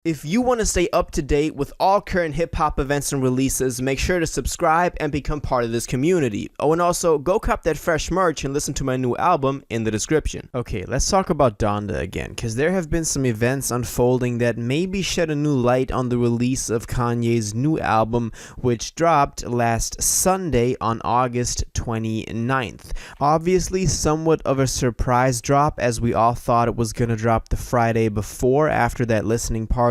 If you want to stay up to date with all current hip-hop events and releases, make sure to subscribe and become part of this community. Oh, and also, go cop that fresh merch and listen to my new album in the description. Okay, let's talk about Donda again, because there have been some events unfolding that maybe shed a new light on the release of Kanye's new album, which dropped last Sunday on August 29th. Obviously, somewhat of a surprise drop, as we all thought it was gonna drop the Friday before, after that listening party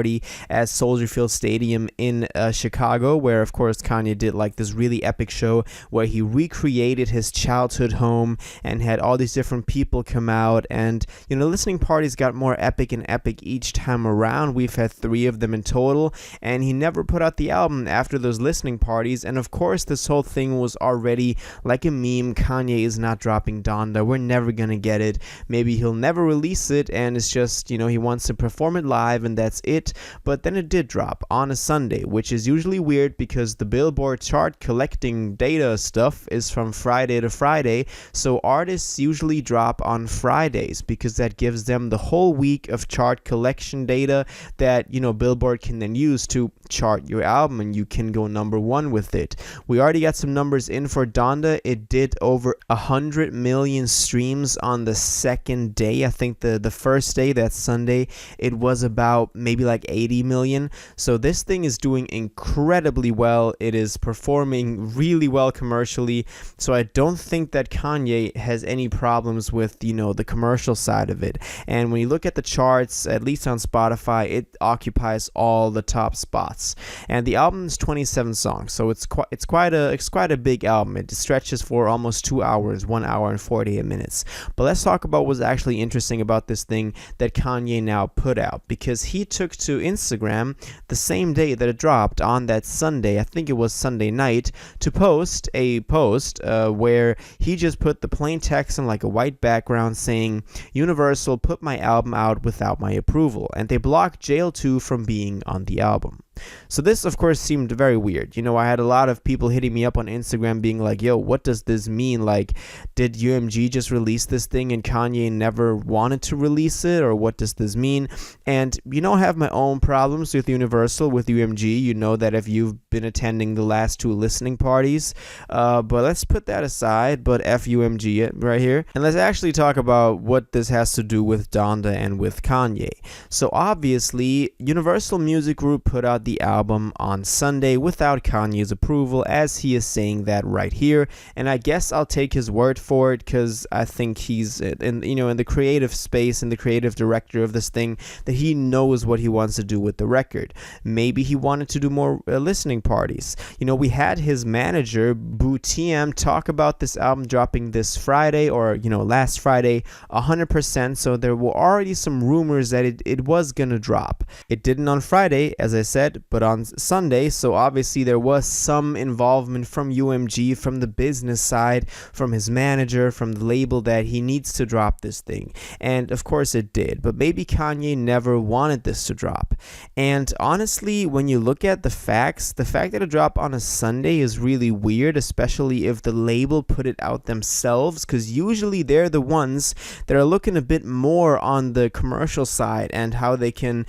at Soldier Field Stadium in Chicago, where of course Kanye did like this really epic show where he recreated his childhood home and had all these different people come out, and listening parties got more epic and epic each time around. We've had 3 of them in total, and he never put out the album after those listening parties. And of course this whole thing was already like a meme. Kanye is not dropping Donda, we're never gonna get it, maybe he'll never release it, and it's just he wants to perform it live and that's it. But then it did drop on a Sunday, which is usually weird because the Billboard chart collecting data stuff is from Friday to Friday, so artists usually drop on Fridays because that gives them the whole week of chart collection data that Billboard can then use to chart your album, and you can go #1 with it. We already got some numbers in for Donda. It did over 100 million streams on the second day. I think the first day, that Sunday, it was about maybe like 80 million. So this thing is doing incredibly well. It is performing really well commercially, so I don't think that Kanye has any problems with the commercial side of it. And when you look at the charts, at least on Spotify, it occupies all the top spots. And the album is 27 songs, so it's quite a big album. It stretches for almost 2 hours, 1 hour and 48 minutes. But let's talk about what's actually interesting about this thing that Kanye now put out, because he took to Instagram the same day that it dropped, on that Sunday, I think it was Sunday night, to post a post where he just put the plain text on like a white background saying, "Universal put my album out without my approval, and they blocked Jail 2 from being on the album." So this of course seemed very weird. I had a lot of people hitting me up on Instagram being like, yo, what does this mean? Like, did UMG just release this thing and Kanye never wanted to release it, or what does this mean? And I have my own problems with Universal, with UMG. You know that if you've been attending the last 2 listening parties, but let's put that aside. But F UMG right here, and let's actually talk about what this has to do with Donda and with Kanye. So obviously Universal Music Group put out the album on Sunday without Kanye's approval, as he is saying that right here, and I guess I'll take his word for it, because I think he's in the creative space and the creative director of this thing, that he knows what he wants to do with the record. Maybe he wanted to do more listening parties. We had his manager Boo TM talk about this album dropping this Friday, or last Friday, 100%, so there were already some rumors that it was gonna drop. It didn't on Friday, as I said, but on Sunday, so obviously there was some involvement from UMG, from the business side, from his manager, from the label, that he needs to drop this thing. And of course it did, but maybe Kanye never wanted this to drop. And honestly, when you look at the facts, the fact that it dropped on a Sunday is really weird, especially if the label put it out themselves, because usually they're the ones that are looking a bit more on the commercial side and how they can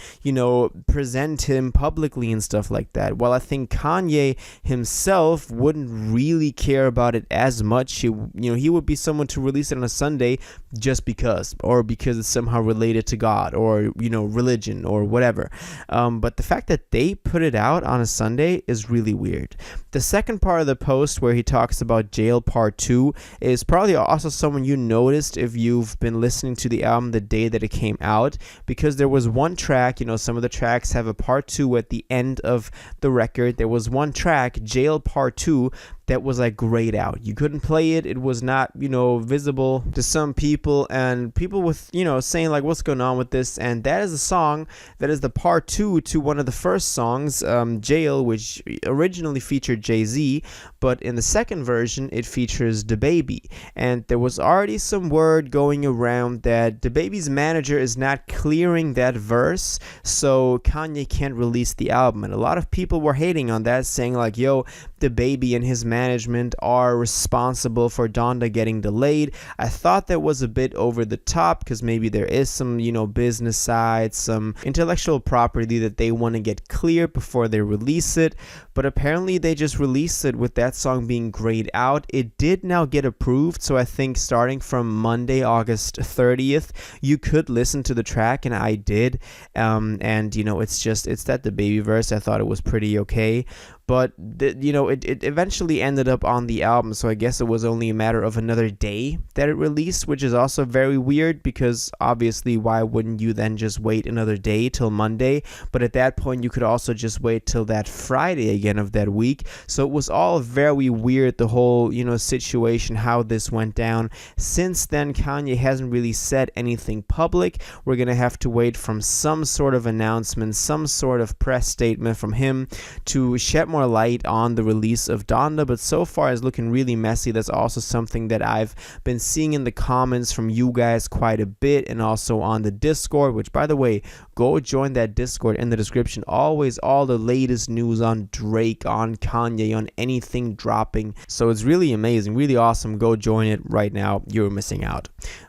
present him publicly and stuff like that. Well, I think Kanye himself wouldn't really care about it as much. He would be someone to release it on a Sunday just because, or because it's somehow related to God, or religion, or whatever. But the fact that they put it out on a Sunday is really weird. The second part of the post, where he talks about Jail Part 2, is probably also someone you noticed if you've been listening to the album the day that it came out, because there was one track, some of the tracks have a part 2 at the end of the record. There was one track, Jail Part 2, that was like grayed out. You couldn't play it. It was not, visible to some people, and people with, saying like, what's going on with this? And that is a song that is the part 2 to one of the first songs, Jail, which originally featured Jay-Z, but in the second version, it features DaBaby. And there was already some word going around that DaBaby's manager is not clearing that verse, so Kanye can't release the album. And a lot of people were hating on that, saying like, yo, DaBaby and his manager management are responsible for Donda getting delayed. I thought that was a bit over the top because maybe there is some, business side, some intellectual property that they want to get clear before they release it. But apparently they just released it with that song being grayed out. It did now get approved, so I think starting from Monday, August 30th, you could listen to the track, and I did. And it's that the baby verse. I thought it was pretty okay. But it eventually ended up on the album, so I guess it was only a matter of another day that it released, which is also very weird because obviously why wouldn't you then just wait another day till Monday? But at that point you could also just wait till that Friday again of that week. So it was all very weird, the whole situation, how this went down. Since then, Kanye hasn't really said anything public. We're gonna have to wait from some sort of announcement, some sort of press statement from him to shed more light on the release of Donda, but so far it's looking really messy. That's also something that I've been seeing in the comments from you guys quite a bit, and also on the Discord, which, by the way, go join that Discord in the description. Always all the latest news on Drake, on Kanye, on anything dropping. So it's really amazing, really awesome. Go join it right now. You're missing out.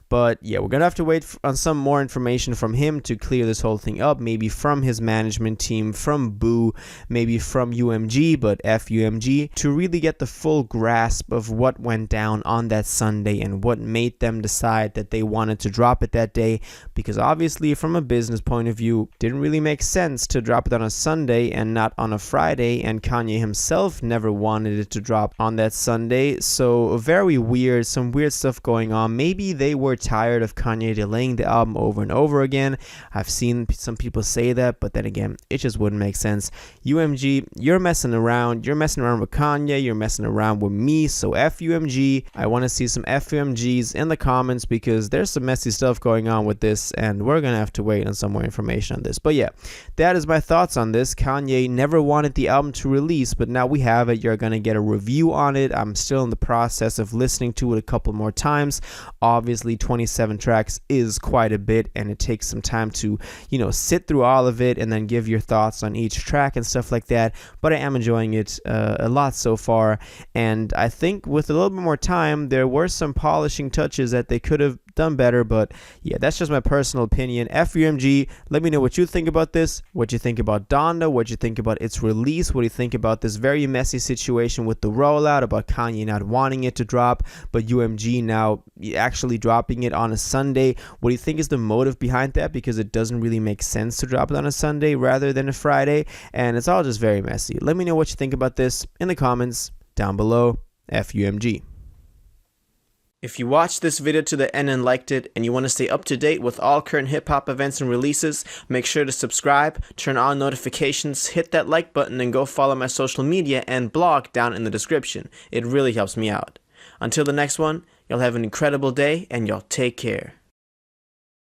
But yeah, we're going to have to wait on some more information from him to clear this whole thing up. Maybe from his management team, from Boo, maybe from UMG, but F UMG, to really get the full grasp of what went down on that Sunday and what made them decide that they wanted to drop it that day. Because obviously, from a business point of view, it didn't really make sense to drop it on a Sunday and not on a Friday. And Kanye himself never wanted it to drop on that Sunday. So very weird, some weird stuff going on. Maybe they were tired of Kanye delaying the album over and over again. I've seen some people say that, but then again, it just wouldn't make sense. UMG, you're messing around. You're messing around with Kanye. You're messing around with me. So F UMG. I want to see some F UMGs in the comments because there's some messy stuff going on with this, and we're gonna have to wait on some more information on this. But yeah, that is my thoughts on this. Kanye never wanted the album to release, but now we have it. You're gonna get a review on it. I'm still in the process of listening to it a couple more times. Obviously, 27 tracks is quite a bit, and it takes some time to sit through all of it and then give your thoughts on each track and stuff like that. But I am enjoying it a lot so far, and I think with a little bit more time there were some polishing touches that they could have done better. But yeah, that's just my personal opinion. FUMG, let me know what you think about this, what you think about Donda, what you think about its release, what do you think about this very messy situation with the rollout, about Kanye not wanting it to drop but UMG now actually dropping it on a Sunday. What do you think is the motive behind that? Because it doesn't really make sense to drop it on a Sunday rather than a Friday, and it's all just very messy. Let me know what you think about this in the comments down below. FUMG. If you watched this video to the end and liked it, and you want to stay up to date with all current hip-hop events and releases, make sure to subscribe, turn on notifications, hit that like button, and go follow my social media and blog down in the description. It really helps me out. Until the next one, y'all have an incredible day, and y'all take care.